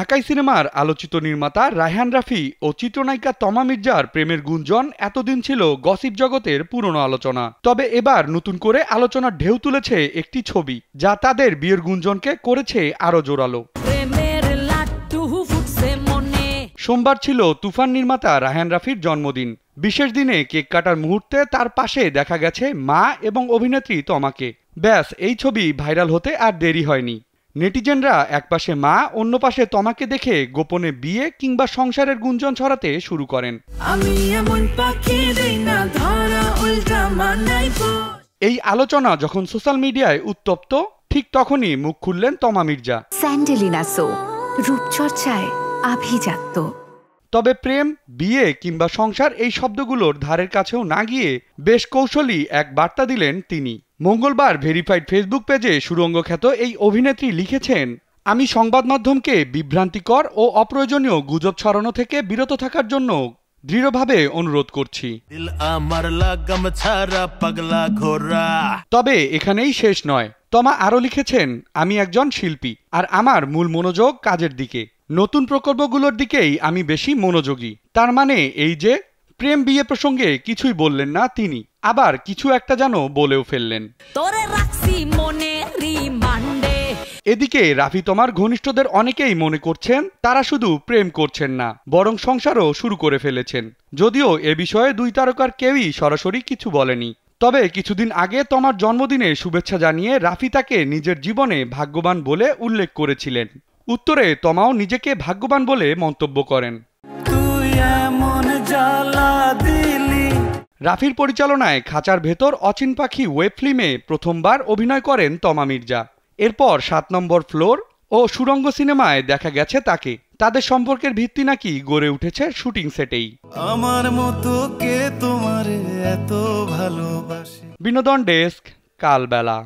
ঢাকাই সিনেমার আলোচিত নির্মাতা রায়হান রাফি ও চিত্রনায়িকা তমা মির্জার প্রেমের গুঞ্জন এতদিন ছিল গসিপ জগতের পুরনো আলোচনা। তবে এবার নতুন করে আলোচনার ঢেউ তুলেছে একটি ছবি, যা তাদের বিয়ের গুঞ্জনকে করেছে আরো জোরালো। সোমবার ছিল তুফান নির্মাতা রায়হান রাফির জন্মদিন। বিশেষ দিনে কেক কাটার মুহূর্তে তার পাশে দেখা গেছে মা এবং অভিনেত্রী তমাকে। ব্যাস, এই ছবি ভাইরাল হতে আর দেরি হয়নি। নেটিজেনরা একপাশে মা, অন্য পাশে তমাকে দেখে গোপনে বিয়ে কিংবা সংসারের গুঞ্জন ছড়াতে শুরু করেন। এই আলোচনা যখন সোশ্যাল মিডিয়ায় উত্তপ্ত, ঠিক তখনই মুখ খুললেন তমা মির্জা। স্যান্ডেলিনা সো, রূপচর্চায় আভিজাত্য। তবে প্রেম, বিয়ে কিংবা সংসার এই শব্দগুলোর ধারের কাছেও না গিয়ে বেশ কৌশলী এক বার্তা দিলেন তিনি। মঙ্গলবার ভেরিফাইড ফেসবুক পেজে সুরঙ্গ খ্যাত এই অভিনেত্রী লিখেছেন, আমি সংবাদ মাধ্যমকে বিভ্রান্তিকর ও অপ্রয়োজনীয় গুজব ছড়ানো থেকে বিরত থাকার জন্য দৃঢ়ভাবে অনুরোধ করছি। তবে এখানেই শেষ নয়। তমা আরও লিখেছেন, আমি একজন শিল্পী আর আমার মূল মনোযোগ কাজের দিকে। নতুন প্রকল্পগুলোর দিকেই আমি বেশি মনোযোগী। তার মানে এই যে প্রেম বিয়ে প্রসঙ্গে কিছুই বললেন না তিনি, আবার কিছু একটা যেন বলেও ফেললেন। এদিকে রাফি তমার ঘনিষ্ঠদের অনেকেই মনে করছেন তারা শুধু প্রেম করছেন না, বরং সংসারও শুরু করে ফেলেছেন। যদিও এ বিষয়ে দুই তারকার কেউই সরাসরি কিছু বলেনি। তবে কিছুদিন আগে তমার জন্মদিনে শুভেচ্ছা জানিয়ে রাফি তাকে নিজের জীবনে ভাগ্যবান বলে উল্লেখ করেছিলেন। উত্তরে তমাও নিজেকে ভাগ্যবান বলে মন্তব্য করেন। রাফির পরিচালনায় খাঁচার ভেতর অচিন পাখি ওয়েব ফিল্মে প্রথমবার অভিনয় করেন তমা মির্জা। এরপর ৭ নম্বর ফ্লোর ও সুরঙ্গ সিনেমায় দেখা গেছে তাকে। তাদের সম্পর্কের ভিত্তি নাকি গড়ে উঠেছে শুটিং সেটেই। আমার মতো কে তোমারে এত ভালোবাসে। বিনোদন ডেস্ক, কালবেলা।